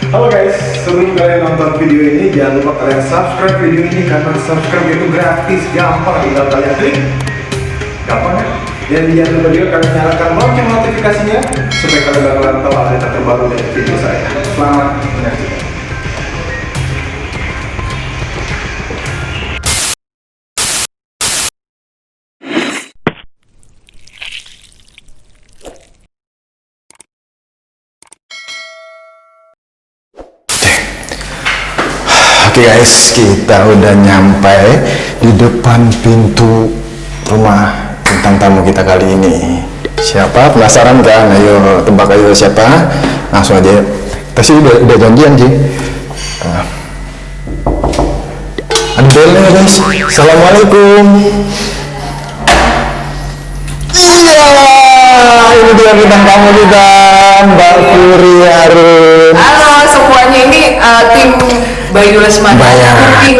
Halo guys, sebelum kalian nonton video ini jangan lupa kalian subscribe video ini karena subscribe itu gratis, gampang, tinggal kalian klik, gampang ya. Dan jangan lupa juga kalian nyalakan lonceng notifikasinya supaya kalian bakalan tahu update terbaru dari video saya. Selamat menyaksikan. Oke guys, kita udah nyampe di depan pintu rumah bintang tamu kita kali ini. Siapa? Penasaran kan? Ayo tebak ayo siapa? Langsung aja. Kita sih udah janjian sih. Ada belnya guys. Assalamualaikum. Iya, ini dia bintang tamu kita, Mbak Puri Harun. Halo semuanya, ini tim Bayu Lesmana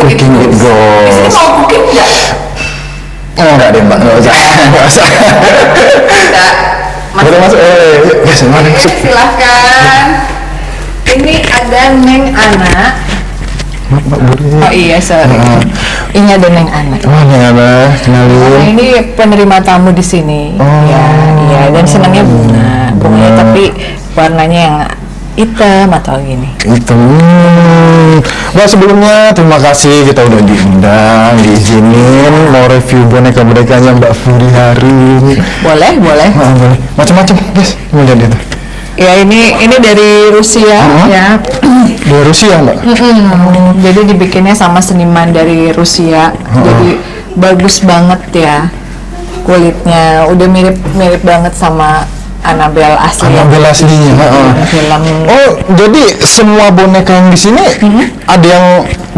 Cooking with Goals. Di sini mau cooking nggak? Oh enggak deh mbak, nggak usah. Enggak. Boleh masuk? Mari masuk. Silahkan. Ini ada Neng Ana. Mbak Buri. Oh iya, sorry. Ini ada Neng Ana. Oh Neng Ana, kenalin. Ini penerima tamu di sini. Oh. Iya, dan senangnya bunganya tapi warnanya yang hitam atau gini. Itu. Mbak sebelumnya terima kasih kita udah diundang, diizinin mau review boneka-bonekanya Mbak Puri Harun. Boleh. Boleh. Macam-macam, guys. Mau lihat itu. Ya ini dari Rusia ya. Dari Rusia mbak. Jadi dibikinnya sama seniman dari Rusia. Jadi bagus banget ya kulitnya. Udah mirip banget sama Annabelle asli. Annabelle aslinya. Film. Oh, jadi semua boneka yang di sini ada yang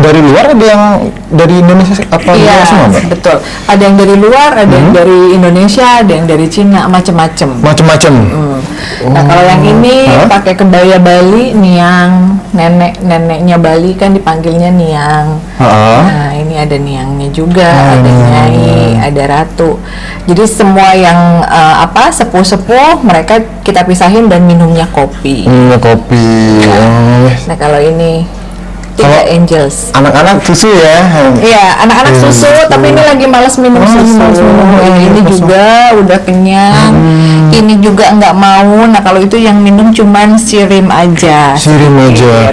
dari luar, ada yang dari Indonesia apa Iya, semua, Mbak? betul. Ada yang dari luar, ada yang dari Indonesia, ada yang dari Cina, macem-macem. Macam-macam. Nah, kalau yang ini pakai kebaya Bali, Niang, neneknya Bali kan dipanggilnya Niang. Nah, ini ada Niangnya juga, ada Nyai, ada Ratu. Jadi semua yang sepuh-sepuh mereka kita pisahin dan minumnya kopi. Kopi. Nah, kalau ini Tiga Angels. Anak-anak susu ya? Iya, anak-anak susu, tapi ini lagi malas minum susu. Ini juga udah kenyang. Ini juga nggak mau. Nah, kalau itu yang minum cuman sirim aja. Sirim aja.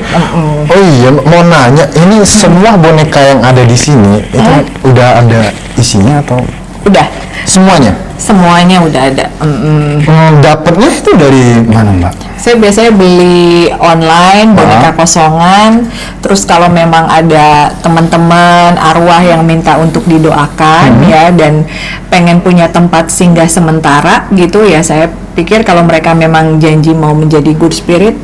Oh iya, mau nanya, ini semua boneka yang ada di sini itu udah ada isinya atau? Udah. Semuanya udah ada. Dapatnya itu dari mana mbak? Saya biasanya beli online boneka kosongan. Terus kalau memang ada teman-teman arwah yang minta untuk didoakan ya, dan pengen punya tempat singgah sementara gitu ya, saya pikir kalau mereka memang janji mau menjadi good spirit,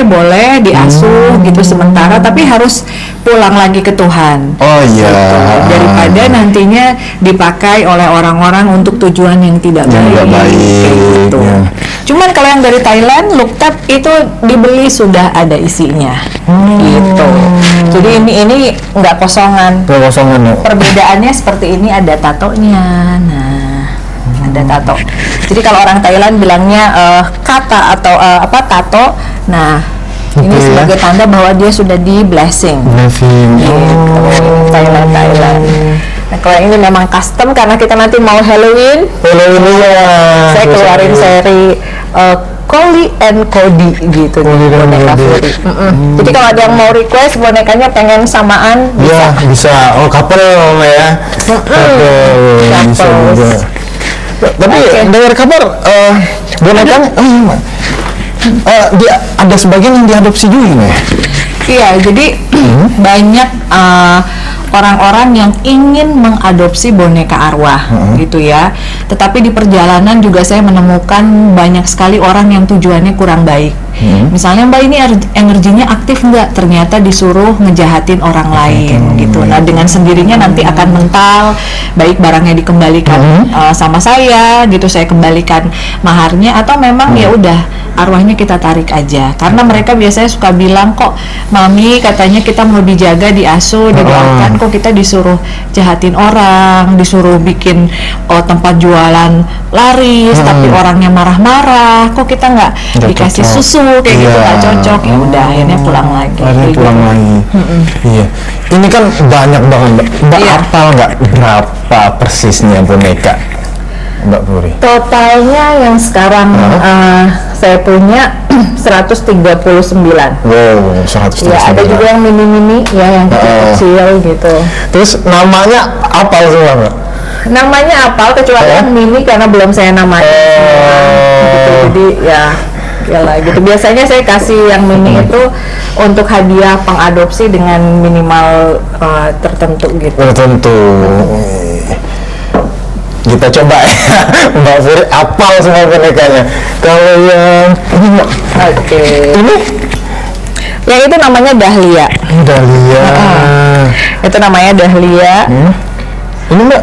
boleh diasuh gitu sementara, tapi harus pulang lagi ke Tuhan. Oh iya. Gitu. Daripada nantinya dipakai oleh orang-orang untuk tujuan yang tidak baik. Kayak gitu. Ya. Cuman kalau yang dari Thailand, Luktab itu dibeli sudah ada isinya, gitu. Jadi ini nggak kosongan. Nggak kosongan ya. Perbedaannya seperti ini, ada tatonya. Nah, ada tato. Jadi kalau orang Thailand bilangnya kata atau tato. Nah, ini sebagai tanda bahwa dia sudah di blessing. Gitu. Thailand. Nah, kalau ini memang custom karena kita nanti mau Halloween. Saya keluarin seri Collie and Cody gitu nih, boneka Fury. Jadi kalau ada yang mau request bonekanya pengen samaan, bisa. Ya, bisa. Oh, couple ya. Bisa juga. Tapi dengar kabar bonekanya ada sebagian yang diadopsi juga ya? Iya, jadi banyak orang-orang yang ingin mengadopsi boneka arwah gitu ya. Tetapi di perjalanan juga saya menemukan banyak sekali orang yang tujuannya kurang baik. Misalnya mbak ini energinya aktif nggak, ternyata disuruh ngejahatin orang lain gitu. Nah dengan sendirinya nanti akan mental, baik barangnya dikembalikan sama saya gitu, saya kembalikan maharnya, atau memang ya udah arwahnya kita tarik aja. Karena mereka biasanya suka bilang, kok mami katanya kita mau dijaga, diasuh, didoakan, kok kita disuruh jahatin orang, disuruh bikin tempat jual jualan laris, tapi orangnya marah-marah, kok kita nggak Nggak dikasih cocok. susu kayak gitu, Iya. nggak cocok, ya udah akhirnya pulang lagi. Akhirnya Kayak pulang gitu. lagi. Iya. Ini kan banyak banget Mbak. Mbak Iya. hafal nggak berapa persisnya boneka Mbak Puri? Totalnya yang sekarang saya punya 139. Wow, 100. Ya, ada juga yang mini-mini ya, yang kecil gitu. Terus namanya apa semua Mbak? Namanya apal kecuali yang mini karena belum saya namain. Gitu. Jadi ya lah gitu. Biasanya saya kasih yang mini itu untuk hadiah pengadopsi dengan minimal tertentu gitu. Tertentu. Kita coba ya, Mbak Puri apal semua bonekanya. Kalau yang ini Mbak, Oke. ini Yang itu namanya Dahlia. Dahlia. Itu namanya Dahlia. Ini Mbak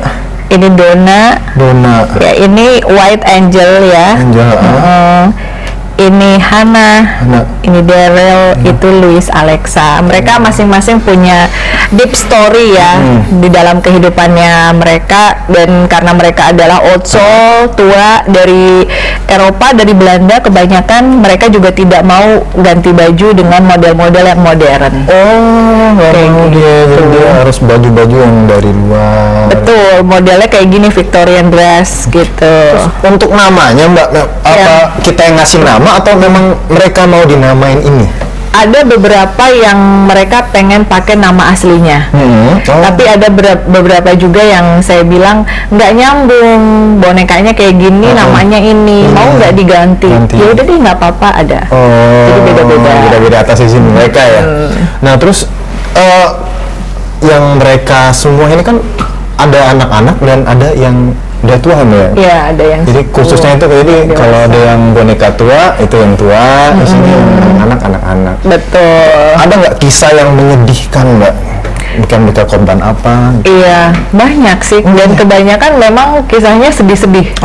Ini Dona. Dona. Ya, ini White Angel ya. Angel, Ini Hana, Hana. ini Daryl, itu Louis Alexa. Mereka masing-masing punya deep story ya di dalam kehidupannya mereka, dan karena mereka adalah old soul, tua dari Eropa, dari Belanda kebanyakan, mereka juga tidak mau ganti baju dengan model-model yang modern. Nggak Kayak mau dia harus baju-baju yang dari luar. Betul, modelnya kayak gini, Victorian dress gitu. Untuk namanya Mbak, apa kita yang ngasih nama atau memang mereka mau dinamain ini? Ada beberapa yang mereka pengen pakai nama aslinya. Tapi ada beberapa juga yang saya bilang nggak nyambung, bonekanya kayak gini, namanya ini, mau nggak diganti? Ganti. Ya udah deh, nggak apa-apa, ada. Jadi beda-beda. Beda-beda atas sisi mereka ya. Nah terus yang mereka semua ini kan ada anak-anak dan ada yang udah tua kan ya? Iya, ada yang Jadi khususnya itu jadi dewasa. kalau ada yang boneka tua itu yang tua, di sini yang anak-anak. Betul. Ada nggak kisah yang menyedihkan Mbak? Bukan mereka korban apa? Iya, banyak sih, dan kebanyakan memang kisahnya sedih-sedih.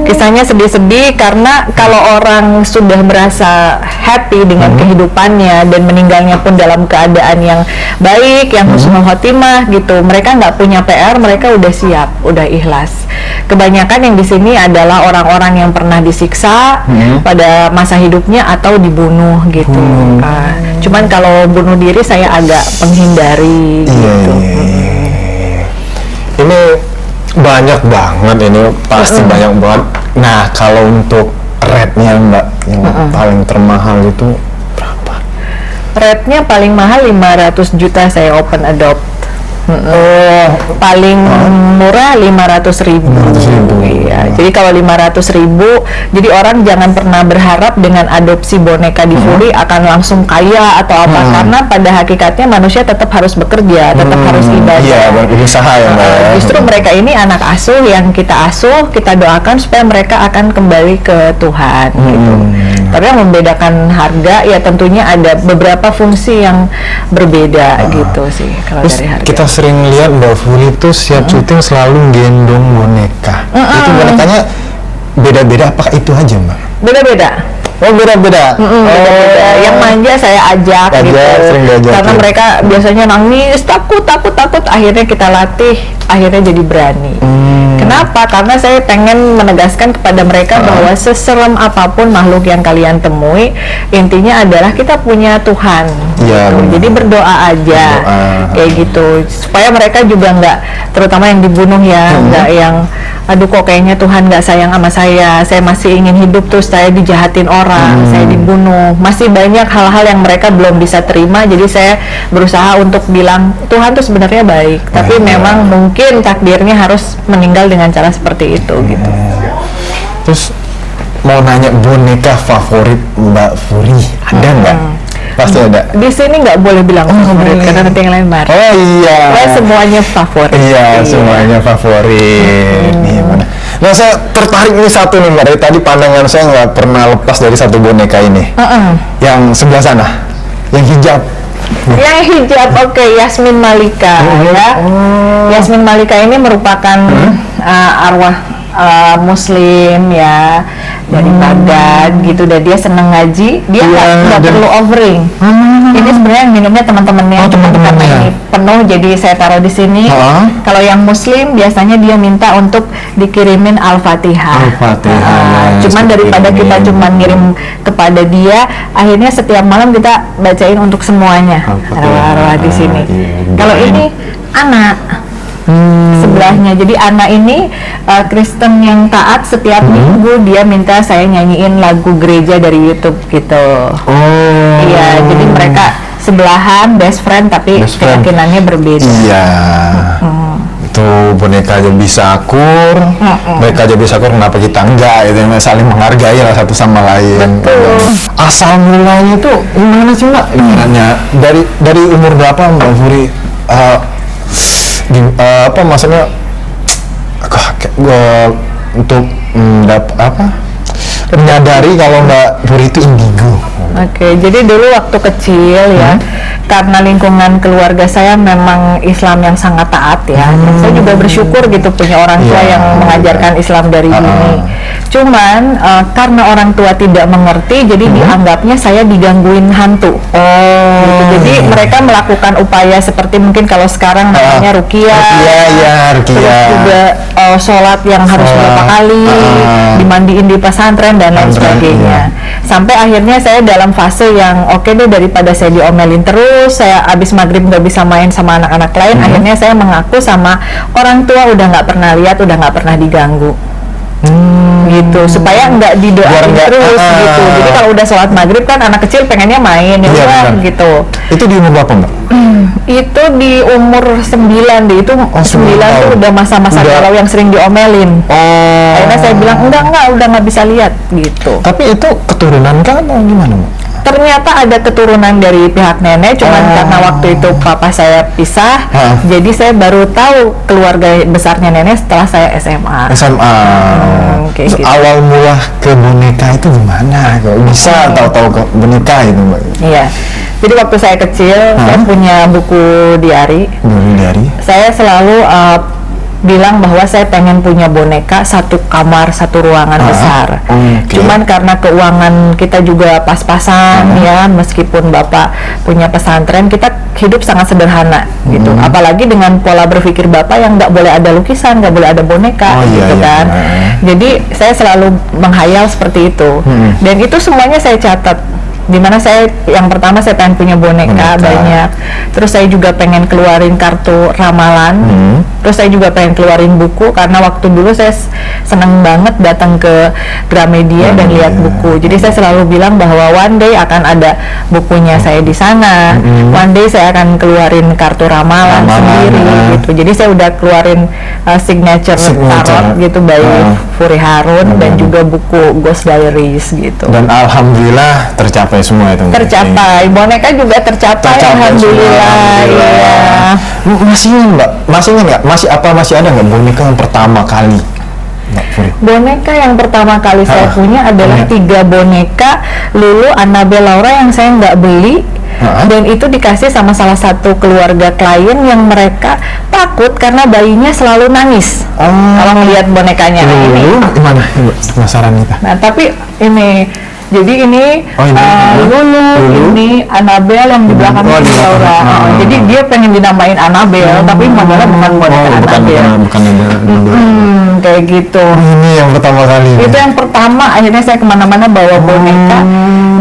Kisahnya sedih-sedih karena kalau orang sudah merasa happy dengan kehidupannya dan meninggalnya pun dalam keadaan yang baik, yang husnul khotimah gitu, mereka nggak punya PR, mereka udah siap, udah ikhlas. Kebanyakan yang di sini adalah orang-orang yang pernah disiksa pada masa hidupnya atau dibunuh gitu. Cuman kalau bunuh diri saya agak menghindari. Gitu. Ini banyak banget, ini pasti banyak banget. Nah kalau untuk rate-nya Mbak yang paling termahal itu berapa? Rate-nya paling mahal 500 juta saya open adopt. Paling murah 500.000. Iya. Jadi kalau 500.000, jadi orang jangan pernah berharap dengan adopsi boneka di Furi akan langsung kaya atau apa, karena pada hakikatnya manusia tetap harus bekerja, tetap harus ibadah. Iya, berusaha ya Mbak. Justru mereka ini anak asuh yang kita asuh, kita doakan supaya mereka akan kembali ke Tuhan gitu. Tapi yang membedakan harga ya tentunya ada beberapa fungsi yang berbeda gitu sih kalau Terus dari harga. kita sering lihat Mbak Furi itu siap syuting selalu gendong boneka. Itu bonekanya beda-beda, apakah itu aja Mbak? Beda-beda. Oh beda-beda. Beda-beda. Yang manja saya ajak gitu. sering diajakin. Karena mereka biasanya nangis, takut. Akhirnya kita latih, akhirnya jadi berani. Kenapa? Karena saya pengen menegaskan kepada mereka bahwa seserem apapun makhluk yang kalian temui, intinya adalah kita punya Tuhan. Iya, Gitu. benar. Jadi berdoa aja, kayak gitu. Supaya mereka juga nggak, terutama yang dibunuh ya, nggak yang, aduh kok kayaknya Tuhan nggak sayang sama saya masih ingin hidup terus saya dijahatin orang, saya dibunuh. Masih banyak hal-hal yang mereka belum bisa terima. Jadi saya berusaha untuk bilang Tuhan tuh sebenarnya baik, tapi memang mungkin takdirnya harus meninggal dengan cara seperti itu gitu. Terus mau nanya boneka favorit Mbak Furi ada nggak? Pasti ada. Di sini nggak boleh bilang favorit karena nanti yang lain marah. Oh iya. Pokoknya semuanya favorit. Iya, semuanya favorit. Nih, mana? Nah, saya tertarik nih satu nih Mbak. Dari tadi pandangan saya nggak pernah lepas dari satu boneka ini. Yang sebelah sana, yang hijab. Yang hijab, oke, Yasmin Malika ya. Yasmin Malika ini merupakan arwah Muslim ya dari Baghdad gitu, dan dia seneng ngaji, dia nggak perlu offering. Ini sebenarnya yang minumnya teman-temannya, karena ini penuh jadi saya taruh di sini. Kalau yang Muslim biasanya dia minta untuk dikirimin Al-Fatihah. Cuman daripada kita cuma ngirim kepada dia, akhirnya setiap malam kita bacain untuk semuanya arwah-arwah di sini. Kalau ini anak sebelahnya, jadi anak ini Kristen yang taat, setiap minggu dia minta saya nyanyiin lagu gereja dari YouTube gitu. Iya, jadi mereka sebelahan, best friend, tapi keyakinannya berbeda. Iya. Itu boneka aja bisa akur, mereka aja bisa akur, kenapa kita enggak? Itu saling menghargai lah satu sama lain. Asal mulanya itu gimana sih Mbak? Dari umur berapa Mbak Furi? Apa maksudnya? Untuk menyadari kalau Mbak Furi itu indigo. Oke, jadi dulu waktu kecil ya, karena lingkungan keluarga saya memang Islam yang sangat taat ya. Saya juga bersyukur gitu punya orang tua yang mengajarkan Islam dari dini. Cuman karena orang tua tidak mengerti, jadi dianggapnya saya digangguin hantu. Gitu. Jadi mereka melakukan upaya seperti mungkin kalau sekarang namanya ruqyah, terus juga sholat yang harus berapa kali, dimandiin di pesantren dan lain sebagainya. Sampai akhirnya saya dalam fase yang oke deh, daripada saya diomelin terus, saya abis maghrib nggak bisa main sama anak-anak lain, akhirnya saya mengaku sama orang tua udah nggak pernah lihat, udah nggak pernah diganggu. Gitu, supaya nggak didoain terus gitu. Jadi kalau udah sholat maghrib kan anak kecil pengennya main ya gitu. Itu di umur berapa Mbak? Itu di umur 9 deh. Itu 9 tuh udah masa-masa galau yang sering diomelin. Akhirnya saya bilang enggak, udah nggak bisa lihat gitu. Tapi itu keturunan kan atau gimana Mbak? Ternyata ada keturunan dari pihak nenek, cuman karena waktu itu papa saya pisah, jadi saya baru tahu keluarga besarnya nenek setelah saya SMA. Gitu. Awal mula ke boneka itu gimana? Kok bisa tahu-tahu ke boneka itu Mbak? Iya. Jadi waktu saya kecil, saya punya buku diari. Saya selalu bilang bahwa saya pengen punya boneka satu kamar satu ruangan besar. Cuman karena keuangan kita juga pas-pasan ya, meskipun bapak punya pesantren, kita hidup sangat sederhana gitu. Apalagi dengan pola berpikir bapak yang nggak boleh ada lukisan, nggak boleh ada boneka gitu kan. Jadi saya selalu menghayal seperti itu. Dan itu semuanya saya catat. Dimana saya yang pertama saya pengen punya boneka banyak, terus saya juga pengen keluarin kartu ramalan, terus saya juga pengen keluarin buku karena waktu dulu saya seneng banget datang ke Gramedia dan lihat buku. Jadi saya selalu bilang bahwa one day akan ada bukunya saya di sana, one day saya akan keluarin kartu ramalan sendiri gitu. Jadi saya udah keluarin signature tarot gitu by Furi Harun dan juga buku Ghost Diaries gitu. Dan alhamdulillah tercapai semua itu. Tercapai, boneka juga tercapai alhamdulillah. Iya. Masih ingat Mbak? Masih ada nggak boneka yang pertama kali? Boneka yang pertama kali saya punya adalah 3 boneka Lulu, Annabelle, Laura yang saya nggak beli. Dan itu dikasih sama salah satu keluarga klien yang mereka takut karena bayinya selalu nangis kalau melihat bonekanya. Ini gimana? Penasaran kita. Nah tapi ini, jadi ini Lulu, ini Annabelle yang di belakang ini Laura. Jadi dia pengen dinamain Annabelle, tapi modelnya bukan boneka Annabelle. Bukan kayak gitu. Ini yang pertama kali. Itu yang pertama. Akhirnya saya kemana-mana bawa boneka.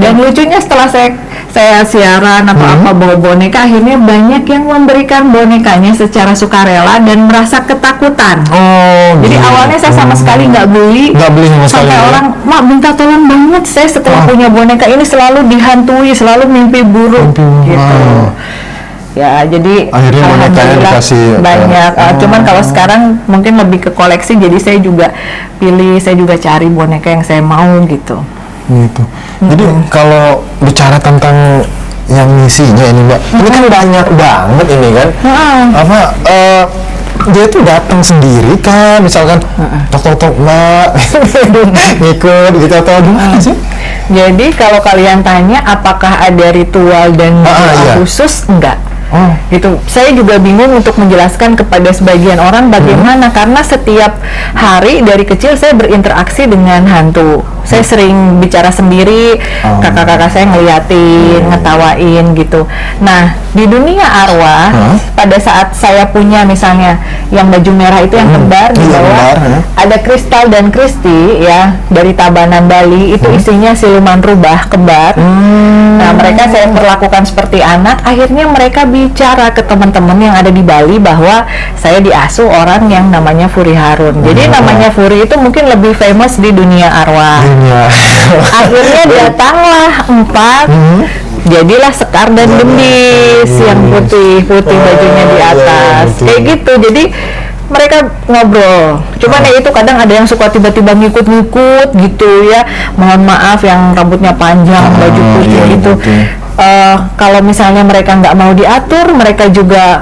Dan lucunya setelah saya siaran atau apa bawa boneka, akhirnya banyak yang memberikan bonekanya secara sukarela dan merasa ketakutan. Jadi awalnya saya sama sekali nggak beli sama sekali. Sampai orang, "Mak, minta tolong banget, saya setelah punya boneka ini selalu dihantui, selalu mimpi buruk." Gitu. Ya, jadi akhirnya bonekanya dikasih banyak. Cuman kalau sekarang mungkin lebih ke koleksi, jadi saya juga saya juga cari boneka yang saya mau gitu. Jadi kalau bicara tentang yang misinya ini Mbak, ini kan banyak banget ini kan. Dia tuh datang sendiri kan, misalkan tok Mbak ngikut gitu atau gimana sih? Jadi kalau kalian tanya apakah ada ritual dan khusus, enggak. Gitu. Saya juga bingung untuk menjelaskan kepada sebagian orang bagaimana, karena setiap hari dari kecil saya berinteraksi dengan hantu. Saya sering bicara sendiri, kakak-kakak saya ngeliatin, ngetawain gitu. Nah, di dunia arwah, pada saat saya punya misalnya yang baju merah itu yang kembar di bawah, ada Kristal dan Kristi ya dari Tabanan Bali, itu isinya siluman rubah kembar. Nah, mereka saya perlakukan seperti anak. Akhirnya mereka bicara ke teman-teman yang ada di Bali bahwa saya diasuh orang yang namanya Furi Harun. Jadi namanya Furi itu mungkin lebih famous di dunia arwah. Akhirnya datanglah 4, jadilah Sekar dan Gendis yang putih-putih bajunya di atas, kayak gitu. Jadi mereka ngobrol. Cuman ya itu kadang ada yang suka tiba-tiba ngikut-ngikut gitu ya. Mohon maaf yang rambutnya panjang, baju putih gitu. Kalau misalnya mereka nggak mau diatur, mereka juga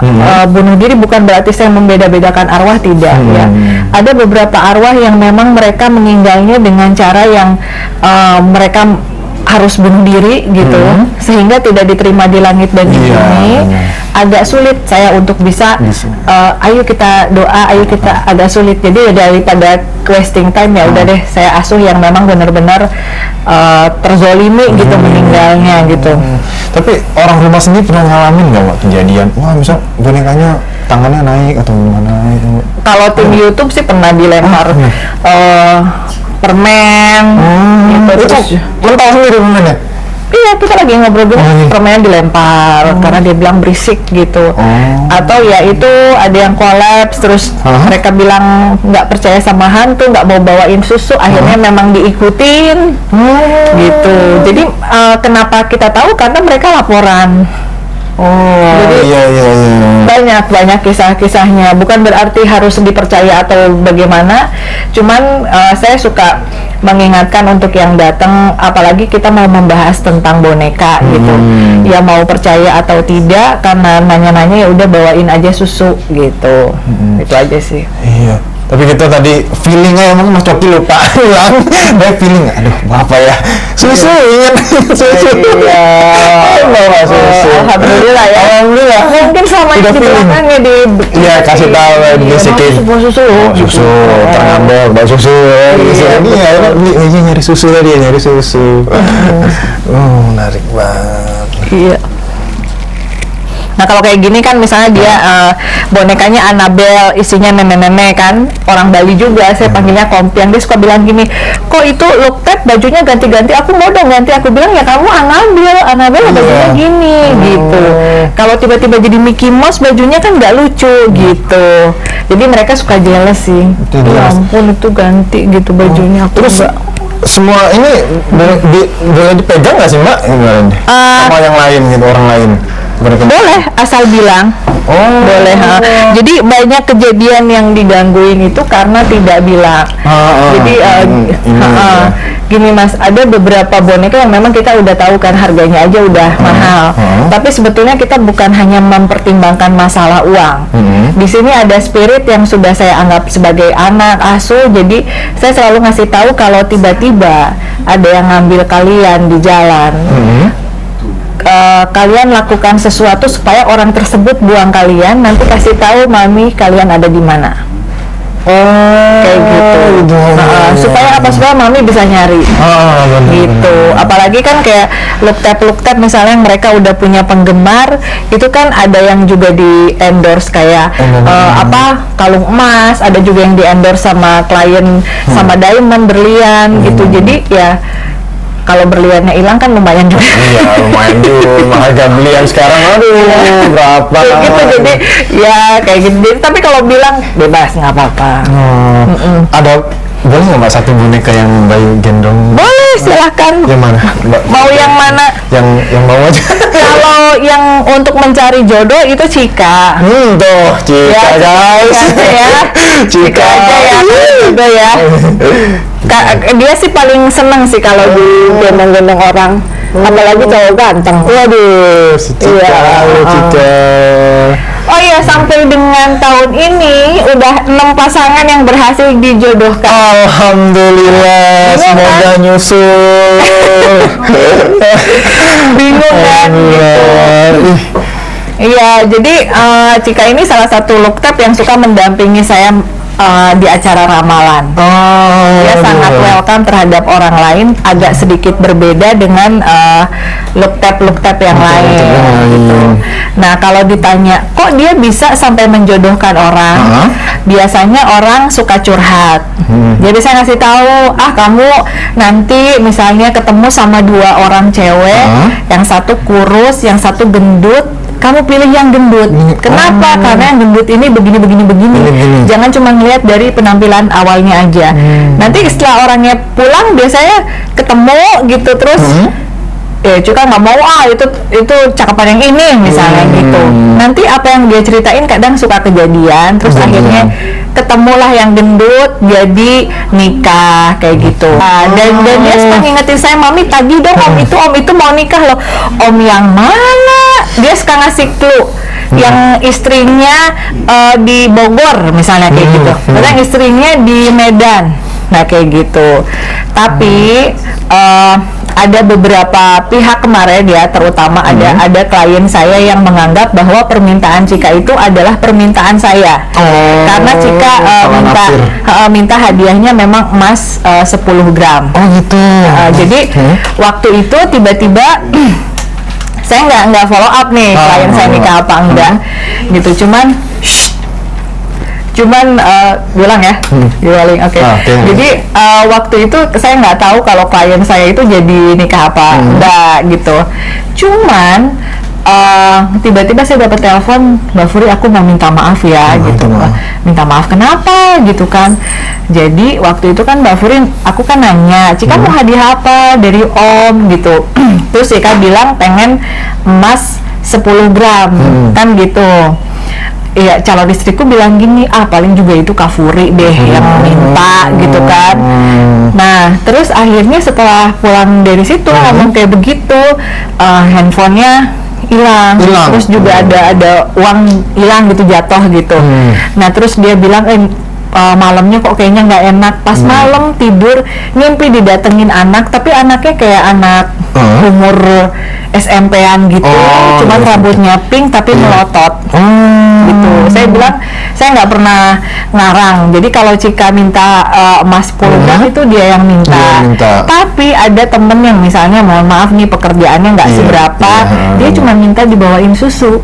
bunuh diri. Bukan berarti saya membeda-bedakan arwah, tidak ya. Ada beberapa arwah yang memang mereka meninggalnya dengan cara yang mereka harus bunuh diri gitu, sehingga tidak diterima di langit dan di bumi. Agak sulit saya untuk bisa ayo kita doa, ayo kita, agak sulit. Jadi daripada wasting time, ya udah deh saya asuh yang memang benar-benar terzolimi gitu meninggalnya gitu. Tapi orang rumah sendiri pernah ngalamin nggak Mbak kejadian? Wah, misal bonekanya tangannya naik atau gimana itu? Kalau tim YouTube sih pernah dilempar permen gitu. Terus tahu sendiri permennya? iya, kita lagi ngobrol gitu, permennya dilempar karena dia bilang berisik gitu. Atau ya itu ada yang kolaps, terus mereka bilang nggak percaya sama hantu, nggak mau bawain susu, akhirnya memang diikutin gitu. Jadi kenapa kita tahu? Karena mereka laporan. Jadi banyak kisah-kisahnya. Bukan berarti harus dipercaya atau bagaimana. Cuman saya suka mengingatkan untuk yang datang, apalagi kita mau membahas tentang boneka gitu. Ya mau percaya atau tidak, karena nanya-nanya ya udah bawain aja susu gitu. Itu aja sih. Iya. Tapi kita tadi feelingnya emang Mas Coki lupa ulang. Feeling, aduh apa ya, susu, ingat susu. Iya. Bawa susu. Alhamdulillah ya. Alhamdulillah. Mungkin sama yang di belakangnya di. Iya, kasih tahu bisikin. Susu. Terngambek, bawa susu. Iya, nyari susu tadi, nyari susu. Menarik banget. Iya. Nah kalau kayak gini kan misalnya dia bonekanya Annabelle, isinya nenek-nenek kan, orang Bali juga, saya panggilnya Kompiang. Dia suka bilang gini, kok itu look tap bajunya ganti-ganti, aku mau dong ganti. Aku bilang ya kamu Annabelle bajunya gini gitu. Kalau tiba-tiba jadi Mickey Mouse bajunya kan nggak lucu gitu. Jadi mereka suka jealous sih. Ya ampun itu ganti gitu bajunya. Aku terus semua ini boleh dipegang nggak sih Mbak? Sama yang lain gitu, orang lain? Boleh, asal bilang. Boleh. Jadi banyak kejadian yang digangguin itu karena tidak bilang. Jadi gini Mas, ada beberapa boneka yang memang kita udah tahu kan harganya aja udah mahal. Tapi sebetulnya kita bukan hanya mempertimbangkan masalah uang. Di sini ada spirit yang sudah saya anggap sebagai anak asuh. Jadi saya selalu ngasih tahu kalau tiba-tiba ada yang ngambil kalian di jalan. Kalian lakukan sesuatu supaya orang tersebut buang kalian, nanti kasih tahu mami kalian ada di mana. Kayak gitu. Supaya apa? Supaya mami bisa nyari. Gitu. Apalagi kan kayak look tap misalnya mereka udah punya penggemar, itu kan ada yang juga di endorse kayak kalung emas, ada juga yang di endorse sama klien sama diamond, berlian gitu. Jadi ya kalau berliannya hilang kan lumayan juga. Iya, lumayan juga. Harga berlian sekarang berapa? Kayak gitu, jadi ya kayak gitu. Tapi kalau bilang bebas nggak apa-apa. Ada boleh nggak Mbak satu boneka yang Bayu gendong? Boleh, silakan. Yang mana? Mau yang mana? Yang mau aja. Kalau yang untuk mencari jodoh itu Cika. Tuh Cika ya, guys. Cika aja ya, jodoh ya. Dia sih paling seneng sih kalau digendong-gendong orang, apalagi cowok ganteng. Waduh, Cika, Cika. Oh iya, sampai dengan tahun ini udah 6 pasangan yang berhasil dijodohkan. Alhamdulillah, semoga nyusul. Bingung kan gitu. Iya, jadi Cika ini salah satu Luktep yang suka mendampingi saya di acara ramalan. Dia sangat welcome terhadap orang lain, agak sedikit berbeda dengan Luktep yang lain. Gitu. Nah, kalau ditanya, kok dia bisa sampai menjodohkan orang? Biasanya orang suka curhat. Dia bisa ngasih tahu, kamu nanti misalnya ketemu sama 2 orang cewek, yang satu kurus, yang satu gendut. Kamu pilih yang gendut. Kenapa? Karena yang gendut ini begini. Jangan cuma ngeliat dari penampilan awalnya aja. Nanti setelah orangnya pulang, biasanya ketemu gitu terus. Ya juga nggak mau itu cakapan yang ini misalnya gitu. Nanti apa yang dia ceritain kadang suka kejadian. Terus akhirnya ketemulah yang gendut, jadi nikah kayak gitu. Dan dia suka ngingetin saya, mami tadi dong om itu mau nikah loh. Om yang mana? Dia suka ngasih clue. Yang istrinya di Bogor misalnya kayak gitu. Kadang istrinya di Medan. Nah kayak gitu. Tapi ada beberapa pihak kemarin ya, terutama ada klien saya yang menganggap bahwa permintaan Cika itu adalah permintaan saya. Karena Cika minta hadiahnya memang emas 10 gram. Gitu. Jadi waktu itu tiba-tiba saya nggak follow up nih klien saya nikah apa enggak gitu, cuman bilang ya, oke. Jadi waktu itu saya nggak tahu kalau klien saya itu jadi nikah apa enggak gitu. Cuman tiba-tiba saya dapat telepon, Mbak Furi, aku mau minta maaf ya gitu. Minta maaf kenapa gitu kan. Jadi waktu itu kan Mbak Furi, aku kan nanya, Cika mau hadiah apa dari Om gitu. Terus Cika bilang pengen emas 10 gram kan gitu. Iya, calon istriku bilang gini, paling juga itu Kak Furi deh yang minta gitu kan. Nah, terus akhirnya setelah pulang dari situ ngomong kayak begitu, handphonenya hilang, terus juga ada uang hilang gitu, jatuh gitu. Nah, terus dia bilang, malamnya kok kayaknya nggak enak. Pas malam tidur ngimpi didatengin anak, tapi anaknya kayak anak umur SMP-an gitu, cuman rambutnya pink tapi melotot gitu. Saya bilang saya nggak pernah ngarang, jadi kalau Cika minta emas 10 gram itu dia yang minta. Tapi ada temen yang misalnya mohon maaf nih pekerjaannya nggak seberapa, dia cuma minta dibawain susu.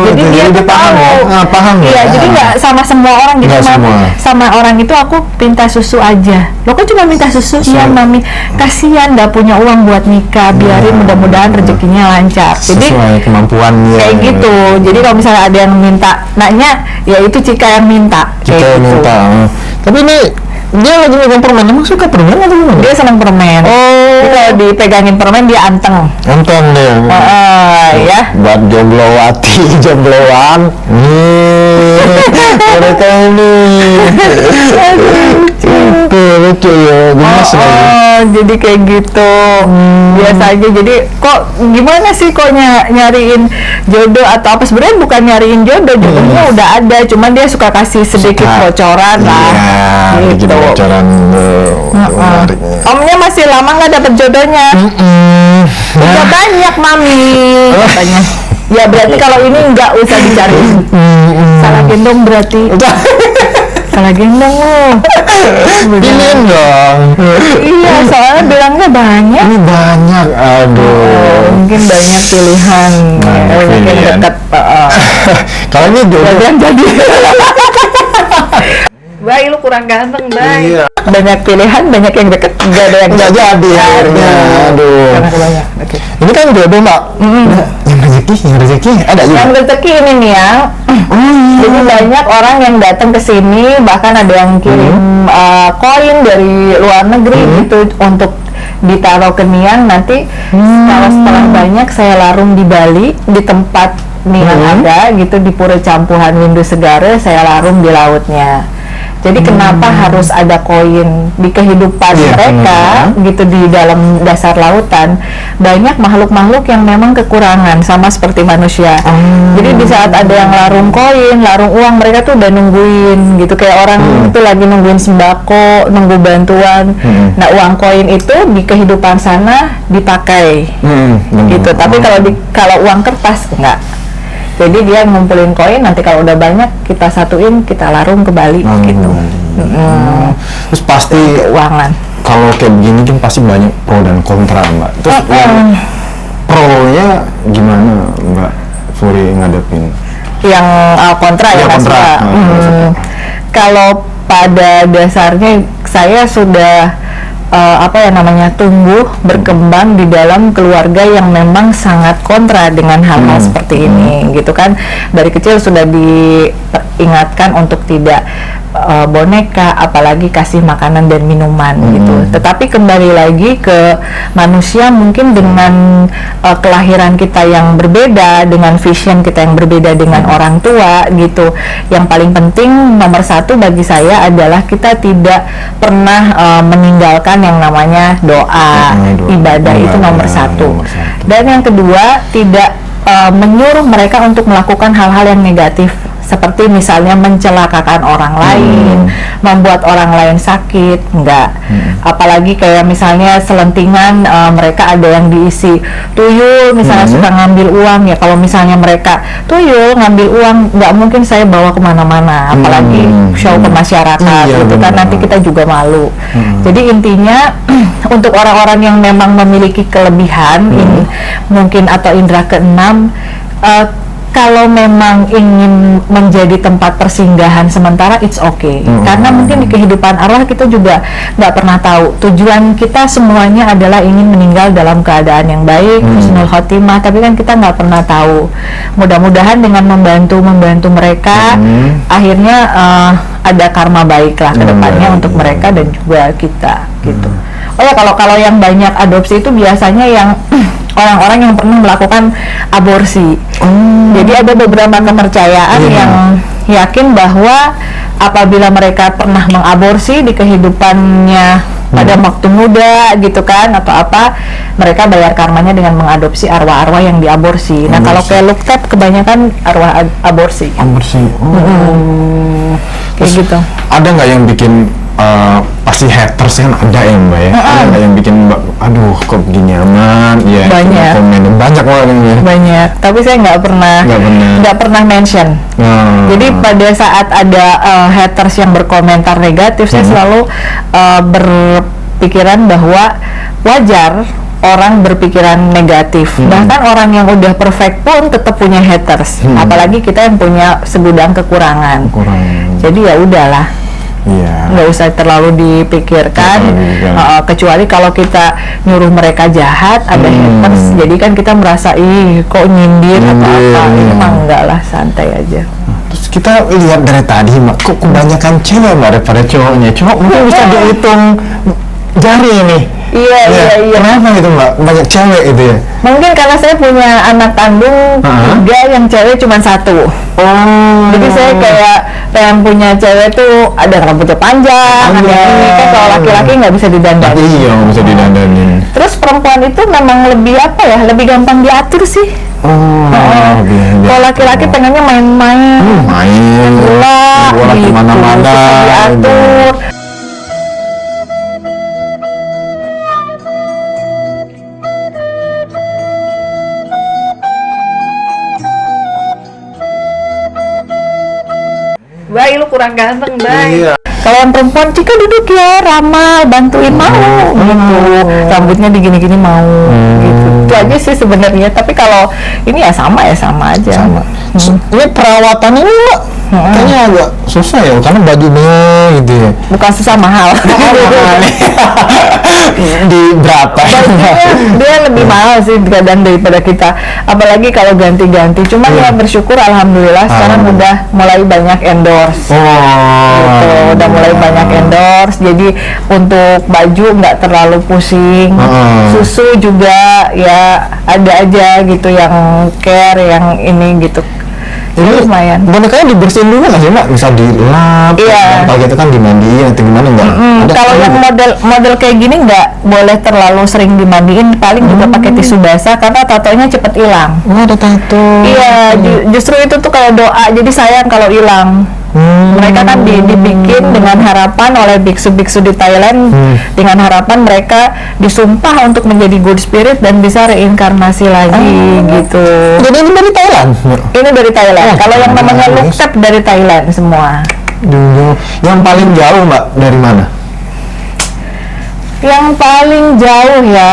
Jadi dia tuh paham. Iya, jadi nggak sama semua orang gitu. Sama orang itu aku minta susu aja. Lo kok cuma minta susu? Iya mami, kasihan nggak punya uang buat nikah, biarin mudah-mudahan rezekinya lancar. Jadi sesuai kemampuannya kayak gitu. Jadi kalau misalnya ada yang minta nanya, ya itu Cika yang minta. Cika yang minta. Tapi ini dia lagi megang permen, emang suka permen atau gimana? Dia senang permen. Jadi kalau dipegangin permen dia anteng. Anteng dia. Ya. Buat jomblowati, jombloan. Mereka ini. Lucu ya, gemes lagi. Jadi kayak gitu. Biasa aja. Jadi kok gimana sih kok nyariin jodoh atau apa? Sebenarnya bukan nyariin jodoh, jodohnya udah ada. Cuman dia suka kasih sedikit bocoran lah. Gitu. Bocoran Omnya masih lama nggak dapet jodohnya. Udah banyak mami katanya. Ya berarti kalau ini nggak usah dicari. Salah gendong berarti. Salah gendong loh. Pilihin dong. Iya, soalnya bilangnya banyak. Ini banyak, aduh. Mungkin banyak pilihan. Mungkin dekat. Kalau ini jodoh jadi. Bay, lu kurang ganteng, Bay. Iya. Banyak pilihan, banyak yang deket, nggak ada yang nggak jadi akhirnya. Aduh. Karena banyak. Oke. Ini kan jodoh, Mbak. Yang rezeki ada juga. Yang rezeki ini nih ya. Jadi banyak orang yang datang ke sini, bahkan ada yang kirim koin dari luar negeri gitu untuk ditaruh ke Nian. Nanti kalau setelah banyak saya larung di Bali di tempat Nian ada gitu, di Pura Campuhan Windu Segara saya larung di lautnya. Jadi kenapa harus ada koin di kehidupan mereka gitu di dalam dasar lautan? Banyak makhluk-makhluk yang memang kekurangan sama seperti manusia. Jadi di saat ada yang larung koin, larung uang, mereka tuh udah nungguin gitu, kayak orang itu lagi nungguin sembako, nunggu bantuan. Nah, uang koin itu di kehidupan sana dipakai gitu. Tapi kalau uang kertas enggak. Jadi dia ngumpulin koin, nanti kalau udah banyak kita satuin, kita larung ke Bali gitu. Terus pasti Keuangan. kalau kayak begini kan pasti banyak pro dan kontra Mbak. Terus yang pro-nya gimana Mbak Furi ngadepin? Yang kontra ya, Ya, Mas kontra. Mbak. Kalau pada dasarnya saya sudah tumbuh berkembang di dalam keluarga yang memang sangat kontra dengan hal-hal seperti ini gitu kan. Dari kecil sudah diingatkan untuk tidak boneka, apalagi kasih makanan dan minuman gitu. Tetapi kembali lagi ke manusia, mungkin dengan kelahiran kita yang berbeda, dengan vision kita yang berbeda dengan orang tua gitu. Yang paling penting nomor satu bagi saya adalah kita tidak pernah meninggalkan yang namanya doa, ibadah itu nomor satu. Dan yang kedua, tidak menyuruh mereka untuk melakukan hal-hal yang negatif, seperti misalnya mencelakakan orang lain, membuat orang lain sakit, enggak. Apalagi kayak misalnya selentingan, mereka ada yang diisi tuyul, misalnya suka ngambil uang, ya kalau misalnya mereka tuyul ngambil uang, nggak mungkin saya bawa kemana-mana, apalagi show ke masyarakat, gitu kan, nanti kita juga malu. Jadi intinya untuk orang-orang yang memang memiliki kelebihan, mungkin atau indera keenam, kalau memang ingin menjadi tempat persinggahan sementara, it's okay. Karena mungkin di kehidupan arwah kita juga nggak pernah tahu. Tujuan kita semuanya adalah ingin meninggal dalam keadaan yang baik, husnul khotimah. Tapi kan kita nggak pernah tahu. Mudah-mudahan dengan membantu mereka, akhirnya ada karma baik lah ke depannya untuk mereka dan juga kita, gitu. Oh ya, kalau yang banyak adopsi itu biasanya yang orang-orang yang pernah melakukan aborsi. Jadi ada beberapa kepercayaan yang yakin bahwa apabila mereka pernah mengaborsi di kehidupannya pada waktu muda gitu kan, atau apa, mereka bayar karmanya dengan mengadopsi arwah-arwah yang diaborsi. Nah, kalau kayak Luktep kebanyakan arwah aborsi. Kayak gitu. Ada nggak yang bikin pasti haters kan ada ya Mbak ya? Ada nggak yang bikin Mbak, aduh kok begini aman? Ya, banyak. Komen banyak orang ya. Banyak. Tapi saya nggak pernah mention. Jadi pada saat ada haters yang berkomentar negatif, saya selalu berpikiran bahwa wajar orang berpikiran negatif. Bahkan orang yang udah perfect pun tetap punya haters. Apalagi kita yang punya segudang kekurangan. Jadi ya udahlah. Nggak usah terlalu dipikirkan, kecuali kalau kita nyuruh mereka jahat, ada haters, jadi kan kita merasa kok nyindir atau apa. Itu mah enggak lah, santai aja. Terus kita lihat dari tadi Mbak, kok kebanyakan cewek Mbak daripada cowoknya. Cowok mungkin bisa dihitung jari nih. Iya. Kenapa gitu Mbak? Banyak cewek itu ya? Mungkin karena saya punya anak kandung 3, yang cewek cuma 1. Jadi saya kayak pengen punya cewek tuh ada rambutnya panjang, ada ini kan, kalau laki-laki nggak bisa didandanin. Iya, nggak bisa didandanin. Terus perempuan itu memang lebih lebih gampang diatur sih. Kalau laki-laki pengennya main-main, bola gitu, kemana-mana, diatur. Bay, lu kurang ganteng, Bay. Iya. Kalau yang perempuan, Cika duduk ya, ramah, bantuin mau, gitu. Rambutnya digini-gini mau, gitu. Itu aja sih sebenarnya. Tapi kalau ini ya sama aja. Ini perawatannya ini Mbak, kayaknya agak susah ya, karena bajunya gitu ya. Bukan susah, mahal. Di berapa? Dia lebih mahal sih kadang daripada kita, apalagi kalau ganti-ganti. Cuman ya bersyukur alhamdulillah sekarang udah mulai banyak endorse. Gitu, udah mulai banyak endorse, jadi untuk baju nggak terlalu pusing. Susu juga ya ada aja gitu yang care, yang ini gitu. Jadi lumayan. Bonekanya dibersihin dulu nggak sih Mbak? Bisa dilap, kalau gitu kan dimandiin atau gimana nggak? Kalau yang model kayak gini nggak boleh terlalu sering dimandiin, paling juga pakai tisu basah karena tatonya cepet hilang. Ada tato. Iya, justru itu tuh kayak doa, jadi sayang kalau hilang. Mereka kan dibikin dengan harapan oleh biksu-biksu di Thailand, dengan harapan mereka disumpah untuk menjadi good spirit dan bisa reinkarnasi lagi gitu. Jadi ini dari Thailand? Ini dari Thailand. Kalau yang namanya Luktep dari Thailand semua. Dulu yang paling jauh Mbak dari mana? Yang paling jauh ya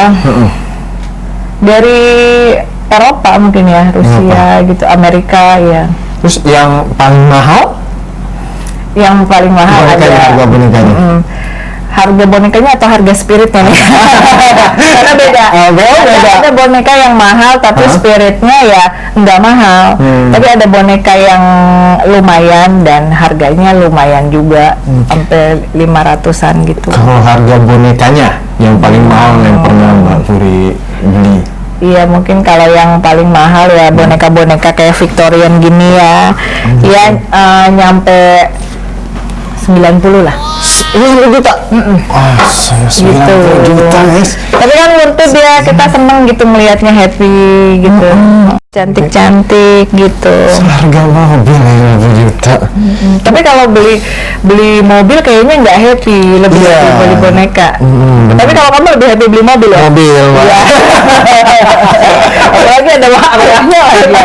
dari Eropa mungkin ya, Rusia gitu, Amerika ya. Terus yang paling mahal? Yang paling mahal Bonekanya, ada harga bonekanya. Harga bonekanya atau harga spiritnya nih? Karena beda. Ada boneka yang mahal tapi spiritnya ya nggak mahal. Tapi ada boneka yang lumayan dan harganya lumayan juga, sampai 500-an gitu. Kalau harga bonekanya yang paling mahal yang pernah Mbak Puri beli? Iya, mungkin kalau yang paling mahal ya boneka-boneka kayak Victorian gini ya, ya nyampe 90 lah. Ini juta? Saya 90 Gitu. juta guys. Tapi kan worth it ya, kita seneng gitu melihatnya, happy gitu, cantik-cantik gitu. Harga mobil 50 juta. Tapi kalau beli mobil kayaknya nggak happy, lebih Iya. happy beli boneka. Tapi kalau kamu lebih happy beli mobil ya? Mobil, Mbak. Iya. Apalagi ada marahnya lagi,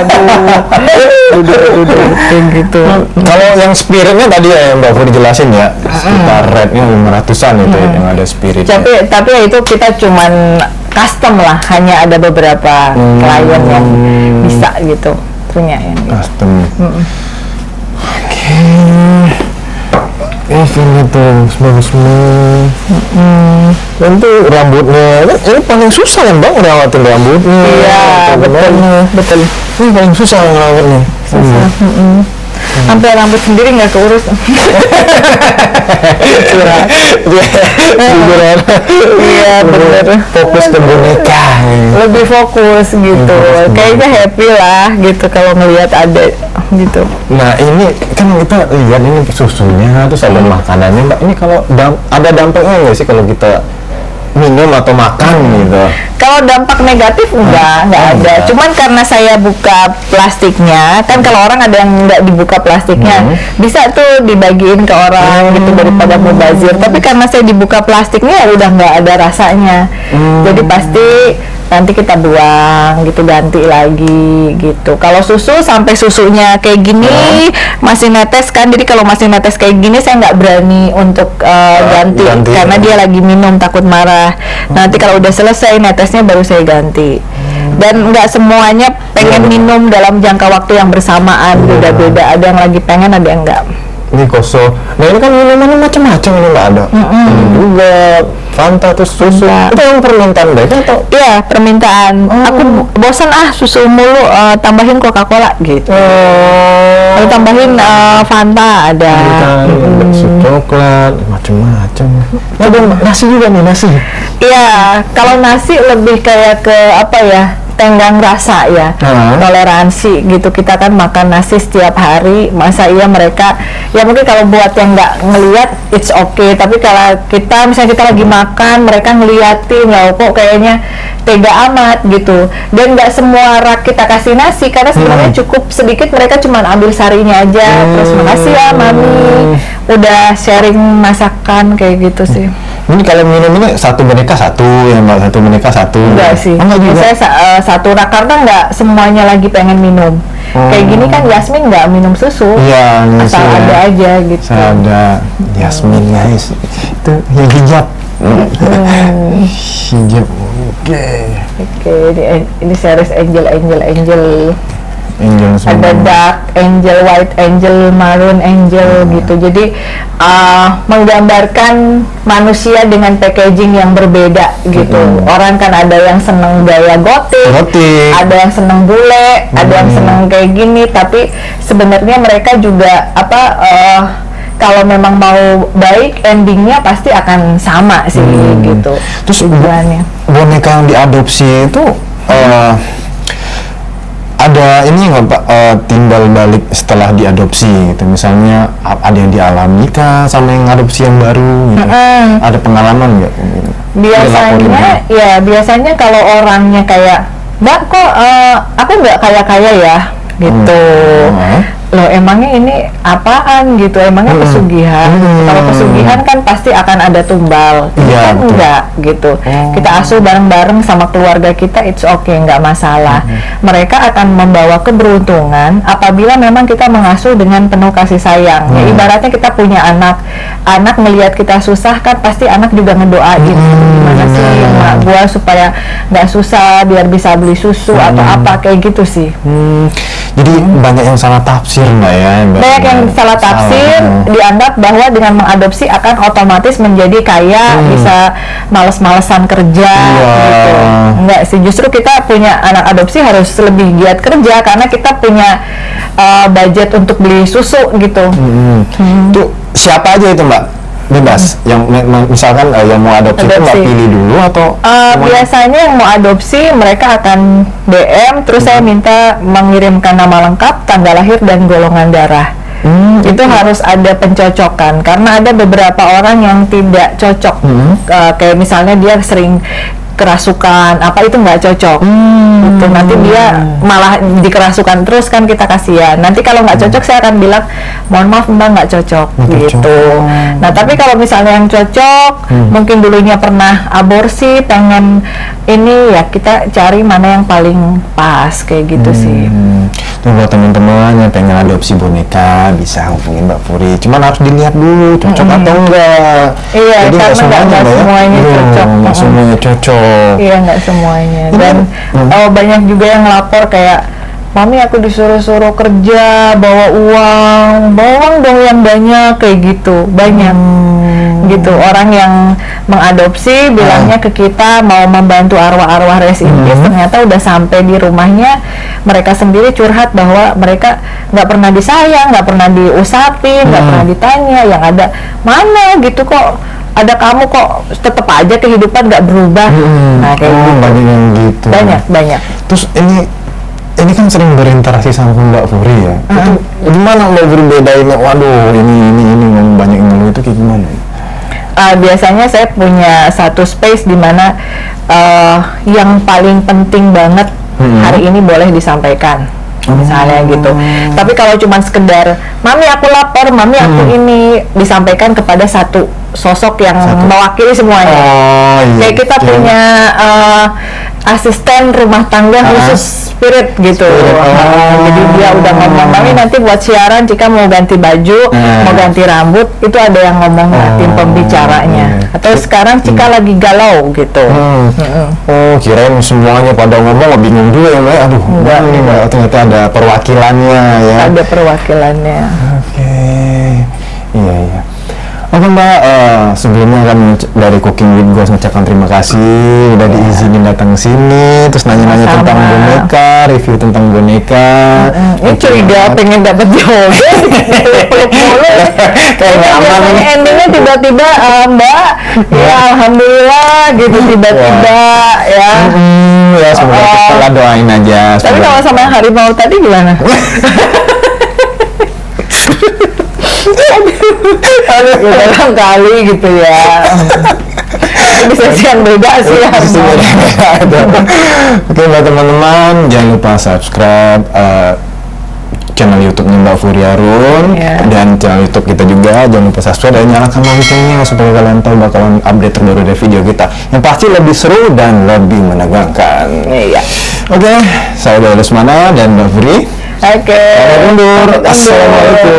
aduh. Kayak gitu. Kalau yang spiritnya tadi ya yang Mbak Puri jelasin ya, sekitar rate-nya 500-an itu ya, yang ada spiritnya. Tapi ya itu kita cuman custom lah, hanya ada beberapa klien yang bisa gitu punya yang gitu. Custom. Oke. Ini tuh bagus semua. Dan tuh rambutnya, ini paling susah kan Bang ngerawatin rambutnya. Iya, betul. Ini paling susah ngerawatnya. Sampai rambut sendiri nggak keurus. Iya, bener. Fokus ke boneka. Lebih fokus gitu. Kayaknya happy lah gitu kalau ngelihat ada gitu. Nah ini kan kita lihat ini susunya, terus ada makanannya Mbak. Ini kalau ada dampaknya nggak sih kalau kita minum atau makan gitu? Kalau dampak negatif nggak ada. Cuman karena saya buka plastiknya, kan kalau orang ada yang nggak dibuka plastiknya, bisa tuh dibagiin ke orang gitu daripada mubazir. Tapi karena saya dibuka plastiknya ya udah nggak ada rasanya. Jadi pasti nanti kita buang gitu, ganti lagi gitu. Kalau susu sampai susunya kayak gini masih netes kan, jadi kalau masih netes kayak gini saya nggak berani untuk ganti karena dia lagi minum, takut marah. Nanti kalau udah selesai netesnya baru saya ganti. Dan nggak semuanya pengen minum dalam jangka waktu yang bersamaan, beda-beda. Ada yang lagi pengen, ada yang enggak. Ini koso. Nah ini kan minumannya macam-macam, ini Mbak ada. Juga Fanta terus susu. Itu yang permintaan mereka atau? Iya, permintaan. Aku bosan susu mulu, tambahin Coca-Cola gitu. Lalu tambahin Fanta ada. Susu coklat, macam-macam. Ada nasi juga nih, nasi. Iya, kalau nasi lebih kayak ke apa ya? Tenggang rasa ya, toleransi gitu. Kita kan makan nasi setiap hari, masa iya mereka ya mungkin kalau buat yang nggak ngelihat it's okay, tapi kalau kita misalnya kita lagi makan mereka ngeliatin, ya kok kayaknya tega amat gitu. Dan nggak semua rak kita kasih nasi karena sebenarnya cukup sedikit, mereka cuma ambil sarinya aja. Terus makasih ya mami udah sharing masakan kayak gitu sih. Ini kalau minum ini satu boneka satu ya Mbak, satu boneka satu. Enggak sih, biasanya satu rak karena nggak semuanya lagi pengen minum. Kayak gini kan Yasmin nggak minum susu, asal ada aja gitu. Ada Yasmin guys, itu yang hijab. Hijab, Oke, ini series Angel. Angel Ada dark angel, white angel, maroon angel gitu. Jadi menggambarkan manusia dengan packaging yang berbeda gitu. Orang kan ada yang seneng gaya gotik, ada yang seneng bule, ada yang seneng kayak gini. Tapi sebenarnya mereka juga kalau memang mau baik, endingnya pasti akan sama sih gitu. Terus boneka yang diadopsi itu ada ini nggak Pak, timbal balik setelah diadopsi gitu, misalnya ada yang dialami kah sama yang adopsi yang baru gitu? Ada pengalaman nggak? Biasanya kalau orangnya kayak Mbak kok aku nggak kaya ya gitu, loh emangnya ini apaan gitu, emangnya pesugihan. Kalau pesugihan kan pasti akan ada tumbal. Ini Iya, kan betul. enggak gitu. Kita asuh bareng-bareng sama keluarga kita, it's okay, nggak masalah. Mereka akan membawa keberuntungan apabila memang kita mengasuh dengan penuh kasih sayang. Ya, ibaratnya kita punya anak melihat kita susah kan pasti anak juga ngedoain gimana sih mak gua supaya nggak susah biar bisa beli susu atau apa kayak gitu sih. Jadi banyak yang salah tafsir Mbak ya. Banyak yang salah tafsir, dianggap bahwa dengan mengadopsi akan otomatis menjadi kaya, bisa males-malesan kerja gitu. Enggak sih, justru kita punya anak adopsi harus lebih giat kerja karena kita punya budget untuk beli susu gitu. Itu siapa aja itu Mbak? Bebas. Yang misalkan yang mau adopsi itu nggak pilih dulu atau? Biasanya yang mau adopsi mereka akan DM, terus saya minta mengirimkan nama lengkap, tanggal lahir dan golongan darah. Itu harus ada pencocokan karena ada beberapa orang yang tidak cocok. Kayak misalnya dia sering kerasukan apa itu nggak cocok. Gitu. Nanti dia malah dikerasukan terus kan kita kasihan. Nanti kalau nggak cocok saya akan bilang mohon maaf Mbak nggak cocok gitu. Nah tapi kalau misalnya yang cocok mungkin dulunya pernah aborsi pengen ini ya kita cari mana yang paling pas kayak gitu sih. Tuh buat teman-teman yang pengen adopsi boneka bisa hubungin Mbak Puri. Cuman harus dilihat dulu cocok atau enggak. Iya, jadi karena nggak semuanya cocok. Nggak semuanya cocok. Iya nggak semuanya. Dan banyak juga yang lapor kayak Mami aku disuruh-suruh kerja bawa uang dong yang banyak kayak gitu banyak. Gitu orang yang mengadopsi bilangnya ke kita mau membantu arwah-arwah rest in peace, ternyata udah sampai di rumahnya mereka sendiri curhat bahwa mereka nggak pernah disayang, nggak pernah diusapin, nggak pernah ditanya, yang ada mana gitu kok ada kamu kok tetap aja kehidupan nggak berubah. Nah kayak gitu. Banyak yang gitu. Banyak. Terus ini kan sering berinteraksi sama Mbak Puri ya. Itu gimana Mbak Puri bedain? Waduh ini banyak yang ngeluh itu kayak gimana? Biasanya saya punya satu space di mana yang paling penting banget hari ini boleh disampaikan. Misalnya gitu. Tapi kalau cuma sekedar Mami aku lapor, Mami aku ini, disampaikan kepada satu sosok yang mewakili semuanya. Kayak kita punya asisten rumah tangga khusus spirit gitu. Jadi dia udah ngomong, Mami nanti buat siaran jika mau ganti baju, mau ganti rambut, itu ada yang ngomong tim pembicaranya. Atau sekarang jika lagi galau gitu. Kirain semuanya pada ngomong, bingung juga ya Mbak. Aduh, enggak, ternyata ada perwakilannya ya. Ada perwakilannya. Oke. Iya. Oke Mbak, sebelumnya kan dari Cooking with Ghost ngucapkan terima kasih udah diizinin datang sini, terus nanya-nanya tentang boneka, review tentang boneka. Ini curiga pengen dapat jawaban. Kayak nggak aman nih. Endingnya tiba-tiba Mbak, ya alhamdulillah gitu tiba-tiba ya. Ya semoga kita doain aja. Tapi kalau sama yang harimau tadi gimana? Aduh, dalam kali gitu ya. Ini sesi yang beda sih ya. Oke buat teman-teman, jangan lupa subscribe channel YouTube-nya Mbak Puri Harun dan channel YouTube kita juga. Jangan lupa subscribe dan nyalakan loncengnya supaya kalian tahu bakalan update terbaru dari video kita yang pasti lebih seru dan lebih menegangkan. Iya. Oke, saya Daud Lesmana dan Mbak Puri. Oke. Selamat undur. Assalamualaikum.